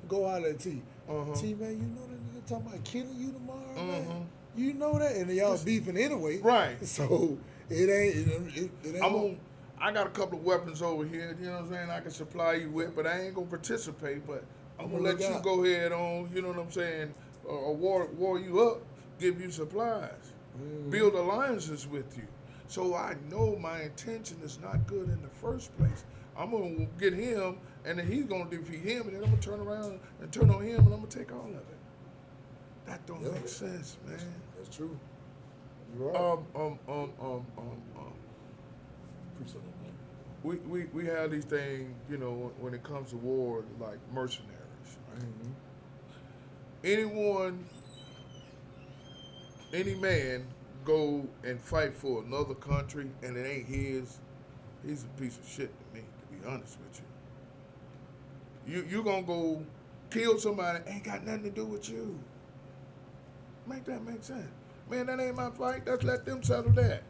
Go out at T. T, man, you know that nigga talking about killing you tomorrow, man. You know that, and y'all beefing anyway. Right. So it ain't. I got a couple of weapons over here. You know what I'm saying? I can supply you with, but I ain't gonna participate. But I'm gonna let you go ahead on. You know what I'm saying? War you up, give you supplies, build alliances with you. So I know my intention is not good in the first place. I'm going to get him, and then he's going to defeat him, and then I'm going to turn around and turn on him, and I'm going to take all of it. That don't make sense, man. That's true. You're right. Appreciate it, man. We have these things, when it comes to war, like mercenaries, right? Any man go and fight for another country, and it ain't his, he's a piece of shit to me. Be honest with you. You gonna go kill somebody ain't got nothing to do with you. Make that make sense. Man, that ain't my fight. Let's let them settle that.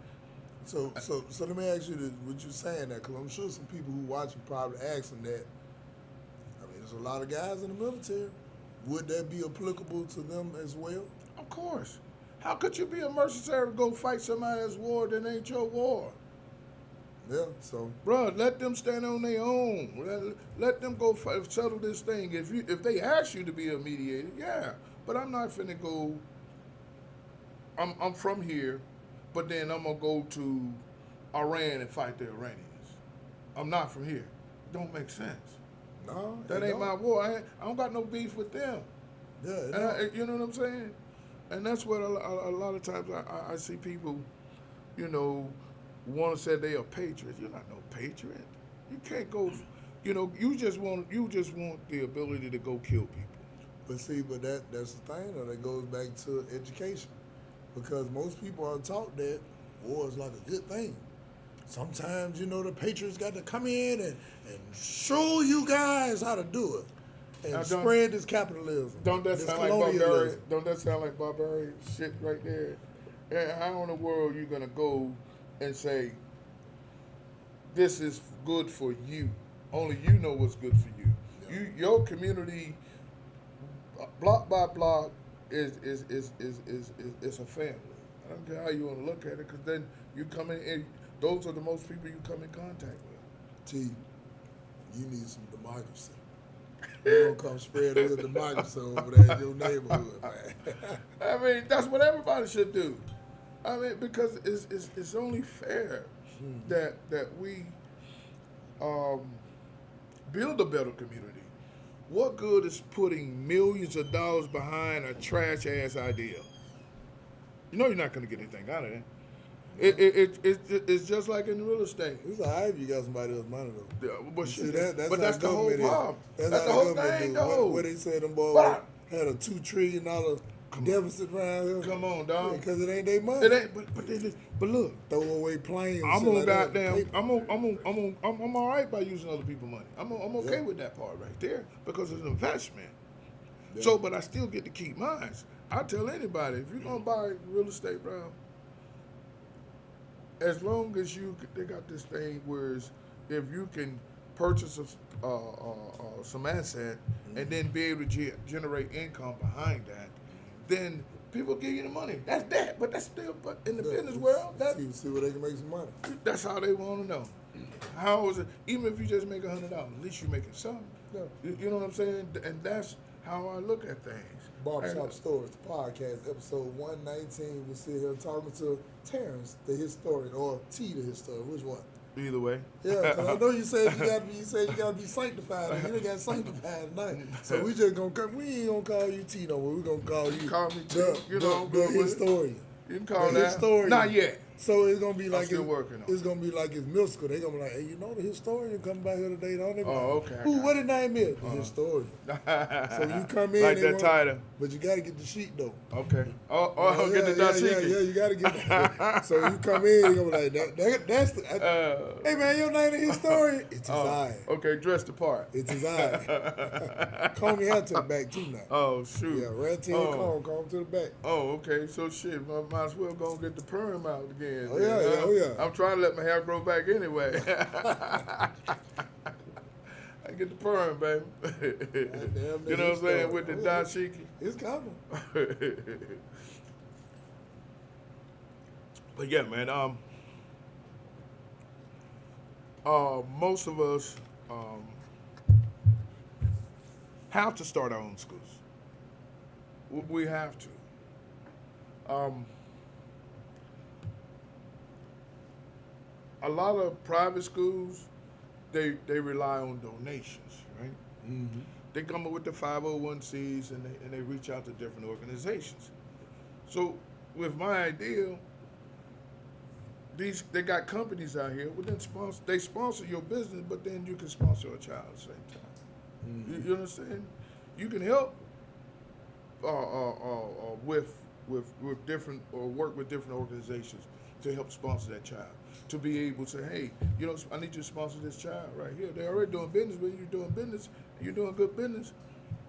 So let me ask you this, what you saying that, because I'm sure some people who watch you probably asking that. I mean, there's a lot of guys in the military. Would that be applicable to them as well? Of course. How could you be a mercenary to go fight somebody else's war that ain't your war? Yeah, so. Bro, let them stand on their own. Let them go settle this thing. If they ask you to be a mediator, yeah. But I'm not finna go. I'm from here, but then I'm gonna go to Iran and fight the Iranians. I'm not from here. Don't make sense. No, that ain't my war. I don't got no beef with them. Yeah, And you know what I'm saying? And that's what a lot of times I see people, you know, want to say they are patriots. You're not no patriot. You can't go, you know, you just want the ability to go kill people. But see, that's the thing though, that goes back to education. Because most people are taught that war is like a good thing. Sometimes, you know, the patriots got to come in and show you guys how to do it. And spread this capitalism. Don't that this sound like colonialism. barbarian? Don't that sound like barbarian shit right there? And how in the world are you gonna go and say this is good for you? Only you know what's good for you. Yeah. Your community, block by block, is a family. I don't care how you want to look at it, because then you come in, and those are the most people you come in contact with. T, you need some democracy. You're gonna come spread a little democracy over there in your neighborhood, man. I mean, that's what everybody should do. I mean, because it's only fair that we build a better community. What good is putting millions of dollars behind a trash ass idea? You know you're not going to get anything out of it. It's just like in real estate. It's all right if you got somebody else's money though. Yeah, but See, shit, that's but how that's the whole government is. problem. That's That's how the whole government thing, do. though. What they said, them boys But had a $2 trillion deficit around here. Come on, dog. Because it ain't their money. It ain't. But look. Throw away planes. I'm shit on like that, goddamn. paper. I'm all right by using other people's money. I'm okay with that part right there, because it's an investment. Yeah. So, but I still get to keep mine. I tell anybody, if you're gonna buy real estate, bro, as long as they got this thing where if you can purchase some asset and then be able to generate income behind that, then people give you the money. That's that. But that's still, but in the business world, see where they can make some money. that's how they want to know. How is it? Even if you just make $100, at least you're making something. Yeah. You know what I'm saying? And that's how I look at things. Barbershop Stories, the podcast, episode 119. We're sitting here talking to Terrance, the historian, or T, the historian. Which one? Either way. Yeah, because I know you said you gotta be sanctified, and you done got sanctified tonight. So we just gonna come. We ain't gonna call you T no more. We gonna call you. Call me T. The historian. You can call The that. historian. Not yet. So it's gonna be like still working on it. it's gonna be like it's musical. They gonna be like, hey, you know the historian coming by here today, don't they? Oh, okay. Who? What his name is? The historian. So you come in like they that want- title. but you gotta get the sheet though. Okay. Oh, get the dashiki. Yeah, you gotta get that. So you come in, you gonna be like, that's the. Hey man, your name is historian. It's his eye. Okay, dress the part. It's his eye. Comb your hair to the back too now. Oh, shoot. Yeah, red tail comb to the back. Oh, okay. So shit, might as well go and get the perm out again. Oh, yeah, man. yeah, oh, yeah. I'm trying to let my hair grow back anyway. I get the perm, baby. You know what I'm saying? With the dashiki. It's coming. But yeah, man. Most of us have to start our own schools. We have to. A lot of private schools, they rely on donations, right? Mm-hmm. They come up with the 501c and they reach out to different organizations. So with my idea, they got companies out here. Well, then they sponsor your business, but then you can sponsor a child at the same time. Mm-hmm. You understand? You can help with different, or work with different organizations to help sponsor that child. To be able to say, hey, you know, I need you to sponsor this child right here. They're already doing business with you. You're doing business. You're doing good business.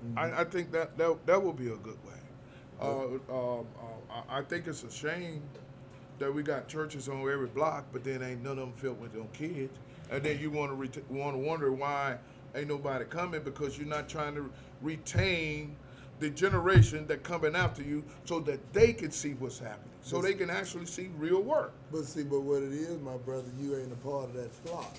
Mm-hmm. I think that will be a good way. I think it's a shame that we got churches on every block, but then ain't none of them filled with them kids. And then you want to wonder why ain't nobody coming, because you're not trying to retain the generation that coming after you, so that they can see what's happening, so they can actually see real work. But what it is, my brother, you ain't a part of that flock.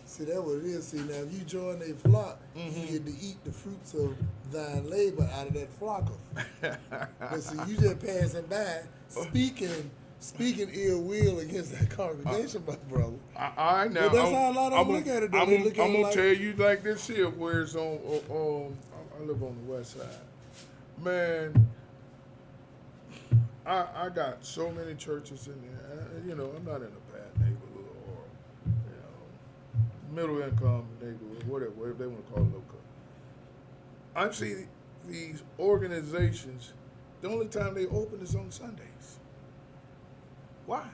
See, that's what it is. See, now if you join their flock, you get to eat the fruits of thine labor out of that flock. But see, you just passing by, speaking ill will against that congregation, my brother. I now. But that's how a lot of them look at it. I'm gonna tell you like this here, where it's on. I live on the west side. Man, I got so many churches in there. You know, I'm not in a bad neighborhood or, you know, middle income neighborhood, whatever they want to call it, local. I see these organizations, the only time they open is on Sundays. Why?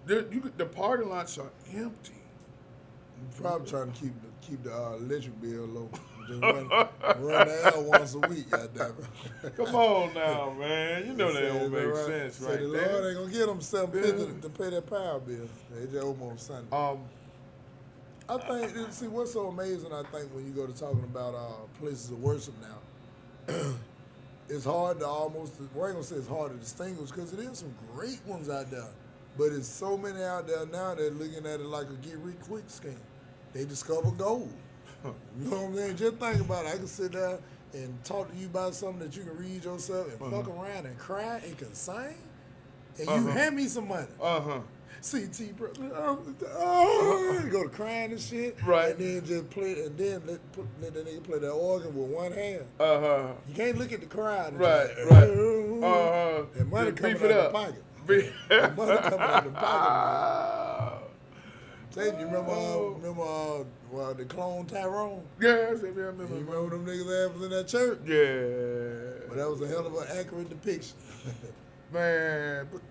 The parking lots are empty. You're probably trying to keep the electric bill low. Just run the L once a week, goddamn it. Come on now, man. You know that don't make sense Say right the there. Lord ain't gonna get them $750 to pay that power bill. They just open on Sunday. I think, see, what's so amazing, I think, when you go to talking about places of worship now, it's hard to almost, well, I ain't gonna say it's hard to distinguish because it is some great ones out there. But it's so many out there now that looking at it like a get rich quick scheme. They discover gold. You know what I'm saying? Just think about it. I can sit there and talk to you about something that you can read yourself and fuck around and cry and can sing, and you hand me some money. CT, bro. Go to crying and shit. Right. And then just play, and then let that nigga play that organ with one hand. You can't look at the crowd. And Right, just, right. And money Just coming beef out it the up. pocket. The money coming out the pocket. Man. You remember the clone Tyrone? Yeah, I remember. You remember them niggas ass was in that church? Yeah. But that was a hell of an accurate depiction. Man, but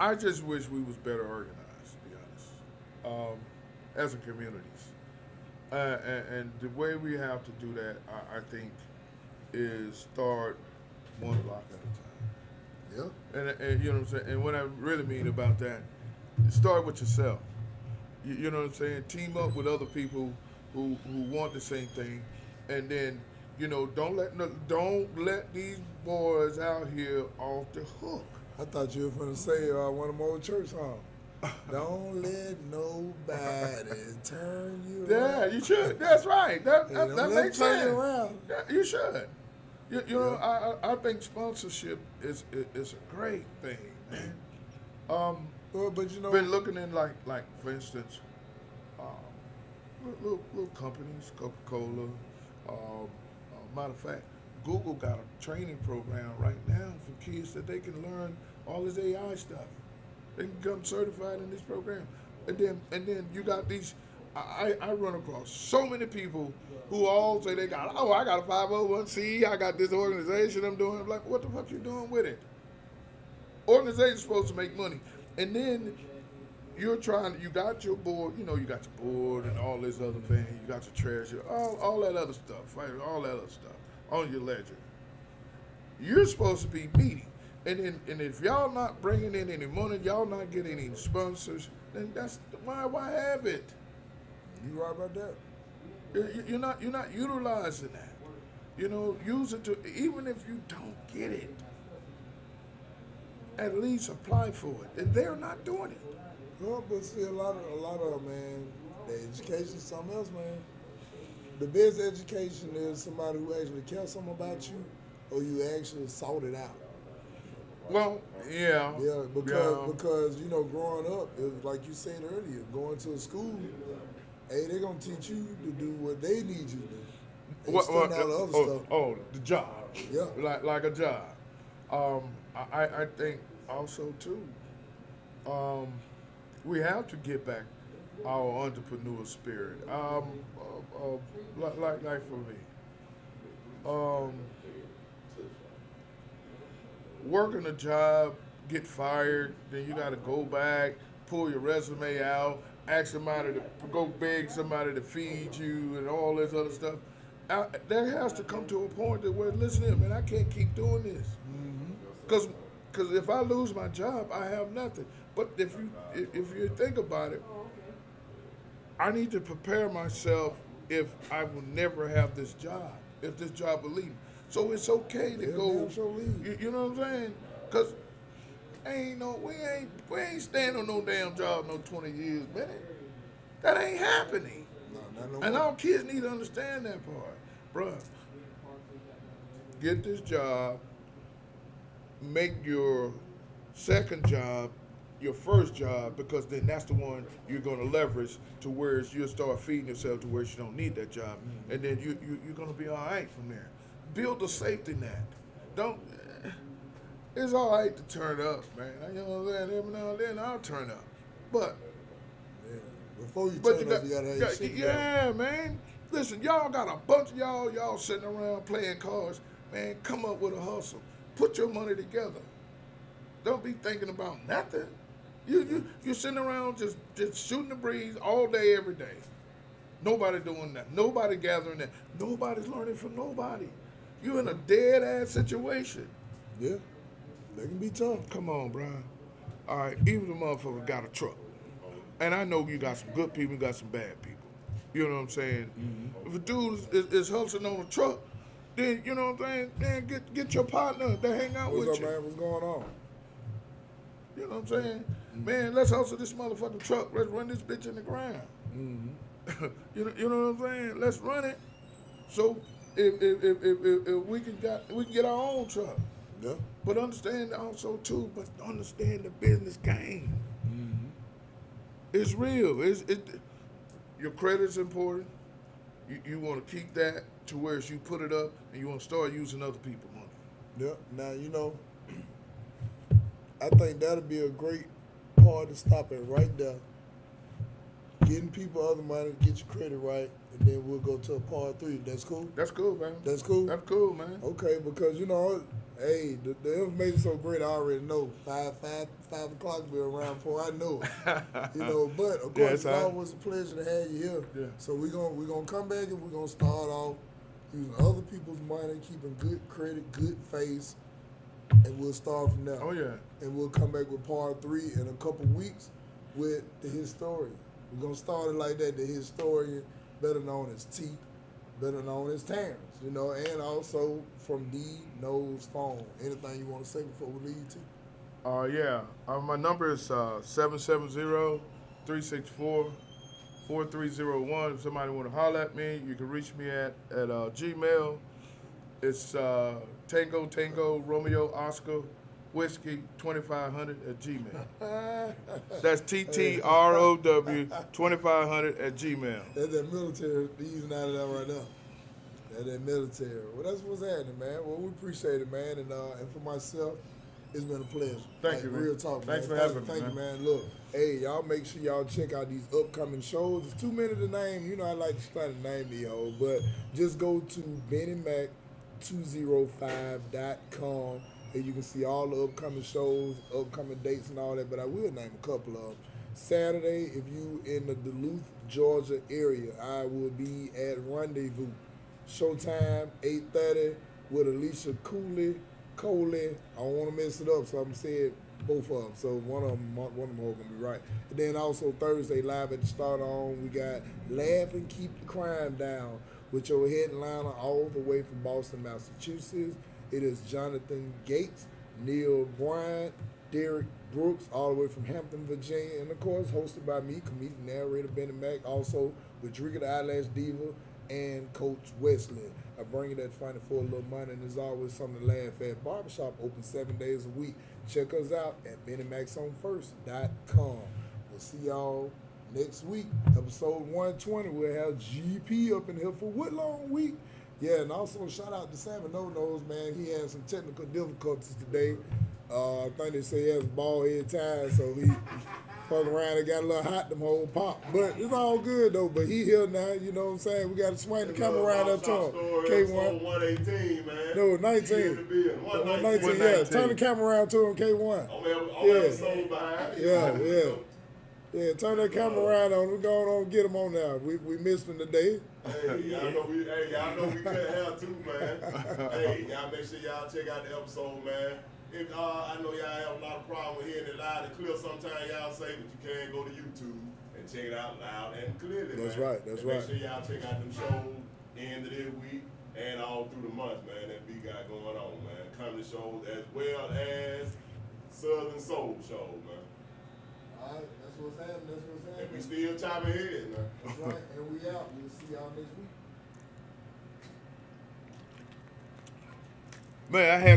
I just wish we was better organized, to be honest, as a communities. And the way we have to do that, I think, is start one block at a time. Yep. And you know what I'm saying? And what I really mean about that, start with yourself. You know what I'm saying? Team up with other people who want the same thing, and then, you know, don't let these boys out here off the hook. I thought you were going to say one of my old church songs. Don't let nobody turn you around. Yeah, you should. That's right. That makes turn sense. you around. Yeah, you should. You know, I think sponsorship is a great thing, man. Well, but you know, Been looking in like for instance, little companies, Coca-Cola. Matter of fact, Google got a training program right now for kids that they can learn all this AI stuff. They can become certified in this program, and then you got these. I run across so many people who all say I got a 501c, I got this organization I'm doing. I'm like, what the fuck you doing with it? Organization's supposed to make money, and then you got your board, you got your board and all this other thing, you got your treasurer, all that other stuff, right? All that other stuff on your ledger. You're supposed to be meeting, and if y'all not bringing in any money, y'all not getting any sponsors, then that's why have it? you right about that. You're not utilizing that. Use it to, even if you don't get it, at least apply for it, and they're not doing it. Well, but see, a lot of man, the education's something else, man. The best education is somebody who actually cares something about you, or you actually sought it out. Well, yeah. Yeah, because growing up, it was like you said earlier, going to a school, hey, they're gonna teach you to do what they need you to do. All the other stuff. The job. Yeah. Like a job. I think also too, we have to get back our entrepreneur spirit. Like for me, working a job, get fired, then you got to go back, pull your resume out, ask somebody to go beg somebody to feed you, and all this other stuff. There has to come to a point that where, listen here, man, I can't keep doing this. Because if I lose my job, I have nothing. But if you think about it, I need to prepare myself if I will never have this job, if this job will leave me. So it's okay to go. You know what I'm saying? Because we ain't staying on no damn job no 20 years, man. That ain't happening. No And more. our kids need to understand that part. Bruh, get this job, make your second job your first job, because then that's the one you're going to leverage to where you'll start feeding yourself to where you don't need that job. And then you're going to be all right from there. Build a safety net. Don't. It's all right to turn up, man. You know what I'm saying? Every now and then I'll turn up. But Before you But turn up, you gotta have your shit together. yeah, man. Listen, y'all got a bunch of y'all sitting around playing cards. Man, come up with a hustle. Put your money together. Don't be thinking about nothing. You're sitting around just shooting the breeze all day, every day. Nobody doing that. Nobody gathering that. Nobody's learning from nobody. You're in a dead ass situation. Yeah, they can be tough. Come on, Brian. All right, even the motherfucker got a truck. And I know you got some good people, you got some bad people. You know what I'm saying? If a dude is hustling on a truck, then, you know what I'm saying, then get your partner to hang out What's with up, you. man? What's going on? You know what I'm saying? Man, let's hustle this motherfucking truck. Let's run this bitch in the ground. you know what I'm saying? Let's run it. So if we can get our own truck. Yeah. But understand also too, understand the business game. It's real. Your credit's important. You want to keep that to where you put it up, and you want to start using other people's money. Yeah. Now, I think that'll be a great part to stop it right there. Getting people other money, get your credit right, and then we'll go to a part 3. That's cool? That's cool, man. That's cool? That's cool, man. Okay, because, hey, the information's so great, I already know. 5 o'clock be around before I know it. But of course, it's always a pleasure to have you here. Yeah. So we're gonna come back and we're gonna start off using other people's money, keeping good credit, good face, and we'll start from there. Oh, yeah. And we'll come back with part 3 in a couple weeks with the historian. We're gonna start it like that. The historian, better known as T, better known as Terrance, and also from D Knows Phone. Anything you want to say before we leave, T? Yeah. My number is 770-364-4301. If somebody want to holler at me, you can reach me at Gmail. It's Tango Romeo Oscar Whiskey 2500 at Gmail. That's TTROW 2500 at Gmail. That's that military easing out of that right now. That's that military. Well, that's what's happening, man. Well, we appreciate it, man. And for myself, it's been a pleasure. Thank you, man. Real talk, Thanks man. for having me, Thank man. you, man. Look, hey, y'all make sure y'all check out these upcoming shows. It's too many to name. I like to start to name these hoes. But just go to BennyMac205.com. And you can see all the upcoming shows, upcoming dates and all that, but I will name a couple of them. Saturday, if you in the Duluth, Georgia area, I will be at Rendezvous. Showtime, 8:30 with Alicia Coley. I don't want to mess it up, so I'm going to say it both of them. So one of them all going to be right. And then also Thursday, live at the Start On, we got Laugh and Keep the Crime Down with your headliner all the way from Boston, Massachusetts. It is Jonathan Gates, Neil Bryant, Derek Brooks, all the way from Hampton, Virginia, and of course hosted by me, comedian narrator Benny Mac, also with Drika the Eyelash Diva and Coach Wesley. I bring you that funny for a little money, and there's always something to laugh at. Barbershop open 7 days a week. Check us out at BennyMaxOnFirst.com. We'll see y'all next week, episode 120. We'll have GP up in here for Woodlawn Week. Yeah, and also shout out to Sammy No Nose, man. He had some technical difficulties today. I think they say he has a bald head tie, so he fuck around and got a little hot, them whole pop. But it's all good, though. But he here now, you know what I'm saying? We got to swing the camera around up to him. K1. 118, man. No, 19. 119, yeah. Turn the camera around to him, K1. Episode behind. Yeah. Yeah, turn that camera around on. We're going on get him on now. We missed him today. Hey, y'all know we cut hair too, man. Hey, y'all make sure y'all check out the episode, man. If I know y'all have a lot of problem with hearing it loud and clear sometimes y'all say, but you can go to YouTube and check it out loud and clearly, That's man. right. Make sure y'all check out them shows end of this week and all through the month, man, that we got going on, man. Comedy shows as well as Southern Soul show, man. All right, that's what's happening. And we still chopping heads, man. That's right, and we out. We'll see y'all next week. Man, I had